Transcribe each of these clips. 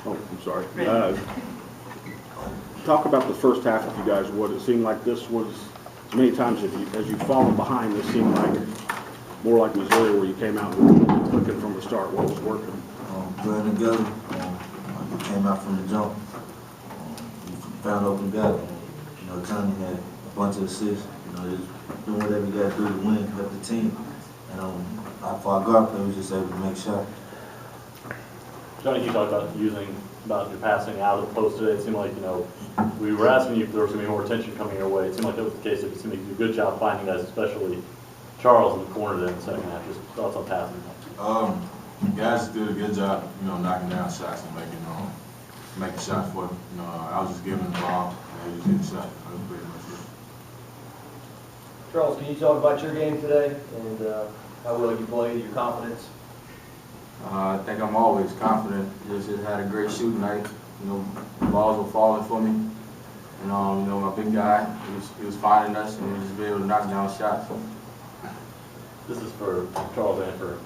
Oh, I'm sorry. Talk about the first half, if you guys would. It seemed like this was, as many times as you've fallen behind, it seemed like more like Missouri, where you came out and clicking from the start. What was working? Playing together. We came out from the jump. We found open guys. Tommy had a bunch of assists. Just doing whatever you got to do to win, help the team. And for our guard play, we was just able to make shots. Johnny, you talked about your passing out of the post today. It seemed like, we were asking you if there was going to be more attention coming your way. It seemed like that was the case. It seemed like you did a good job finding guys, especially Charles in the corner there in the second half. Just thoughts on passing. Guys did a good job, knocking down shots and making shots for them. I was just giving the ball and they just hit the shot. That was pretty much it. Charles, can you talk about your game today and how well you played, your confidence? I think I'm always confident. Just had a great shooting night. Balls were falling for me. And my big guy, he was finding us and he was just be able to knock down shots. This is for Charles and for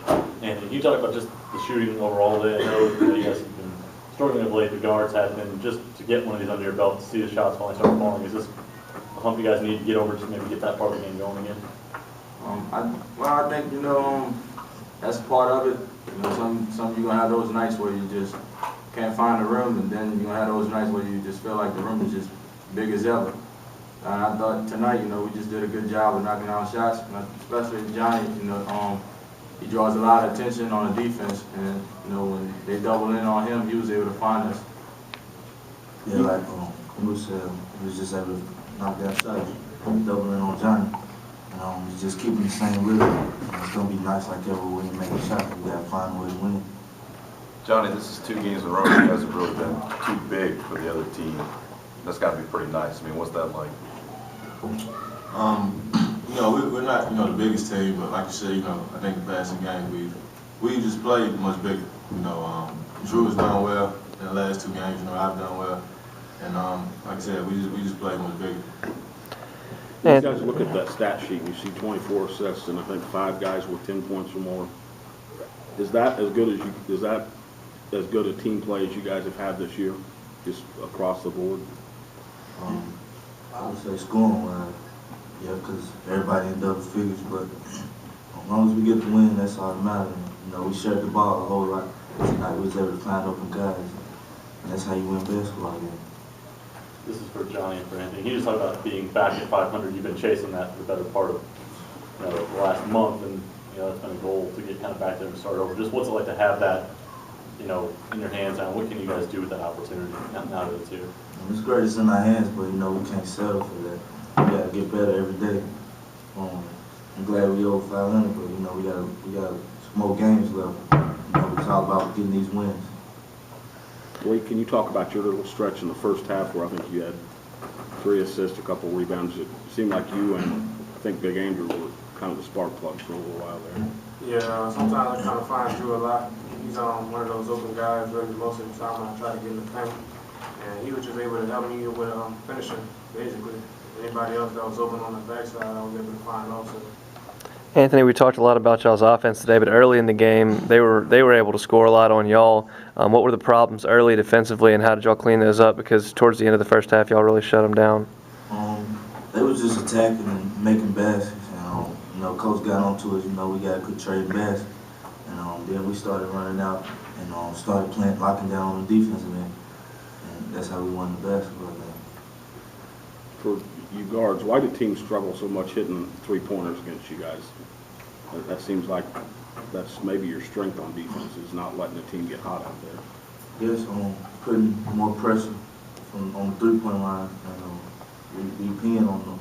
Anthony. Can you talk about just the shooting overall today? I know you guys have been struggling of late. The guards have been. Just to get one of these under your belt, to see the shots finally start falling. Is this a hump you guys need to get over to maybe get that part of the game going again? I think that's part of it. Some you're gonna have those nights where you just can't find the rim, and then you're gonna have those nights where you just feel like the rim is just big as ever. And I thought tonight, we just did a good job of knocking down shots, especially Johnny. He draws a lot of attention on the defense, and when they double in on him, he was able to find us. Yeah, like Carmouche said, he was just able to knock down shots, double in on Johnny. He's just keeping the same rhythm. It's gonna be nice like that when you make a shot. We gotta find a way to win. Johnny, this is 2 games in a row. You guys have really been too big for the other team. That's got to be pretty nice. I mean, what's that like? We're not, the biggest team, but like you said, I think the passing game, we just played much bigger. Drew has done well in the last 2 games. I've done well, and like I said, we just played much bigger. You guys look at that stat sheet, you see 24 assists and I think 5 guys with 10 points or more. Is that as good a team play as you guys have had this year, just across the board? I would say scoring wise, yeah, because everybody in double figures, but as long as we get the win, that's all that matters. We shared the ball a whole lot tonight. We was able to find open guys, and that's how you win basketball games. This is for Johnny and for Anthony. Can you just talk about being back at 500? You've been chasing that for the better part of the last month, and that's been a goal to get kind of back there and start over. Just what's it like to have that, in your hands now? What can you guys do with that opportunity now that it's here? It's great it's in our hands, but we can't settle for that. We gotta get better every day. I'm glad we over 500, but we got some more games left. It's all about getting these wins. Blake, can you talk about your little stretch in the first half where I think you had 3 assists, a couple rebounds? It seemed like you and I think Big Andrew were kind of the spark plugs for a little while there. Yeah, sometimes I kind of find Drew a lot. He's one of those open guys. Really, most of the time I try to get in the paint, and he was just able to help me with finishing. Basically, anybody else that was open on the backside, I was able to find also. Anthony, we talked a lot about y'all's offense today, but early in the game, they were able to score a lot on y'all. What were the problems early defensively, and how did y'all clean those up? Because towards the end of the first half, y'all really shut them down. They was just attacking and making baskets. Coach got onto us. We got a good trade basket, and then we started running out and started locking down on the defensive end, and that's how we won the basketball game. For you guards, why do teams struggle so much hitting 3-pointers against you guys? That seems like that's maybe your strength on defense, is not letting the team get hot out there. Yes, putting more pressure on the 3-point line, and we pin on the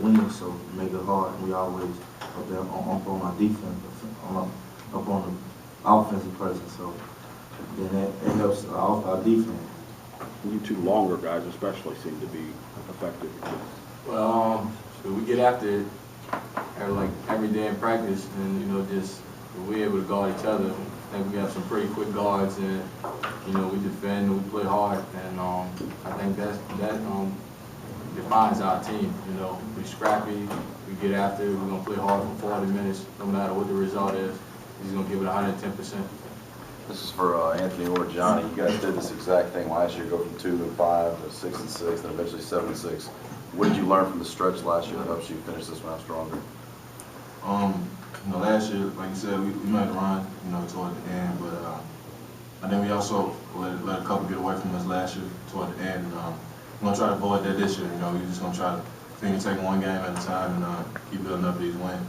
wings, so make it hard. We always up there up on our defense, up on the offensive person, so then that helps our defense. You 2 longer guys especially seem to be effective. Well, we get after it every day in practice, and just we're able to guard each other. I think we have some pretty quick guards, and we defend and we play hard, and I think that defines our team. We scrappy, we get after it, we're gonna play hard for 40 minutes, no matter what the result is. He's gonna give it 110%. This is for Anthony or Johnny. You guys did this exact thing last year, go from 2-5 to 6-6, and eventually 7-6. What did you learn from the stretch last year that helps you finish this one out stronger? Last year, like you said, we made a run, toward the end, but I think we also let a couple get away from us last year toward the end. And, we're gonna try to avoid that this year. We're just gonna try to take one game at a time and keep building up these wins.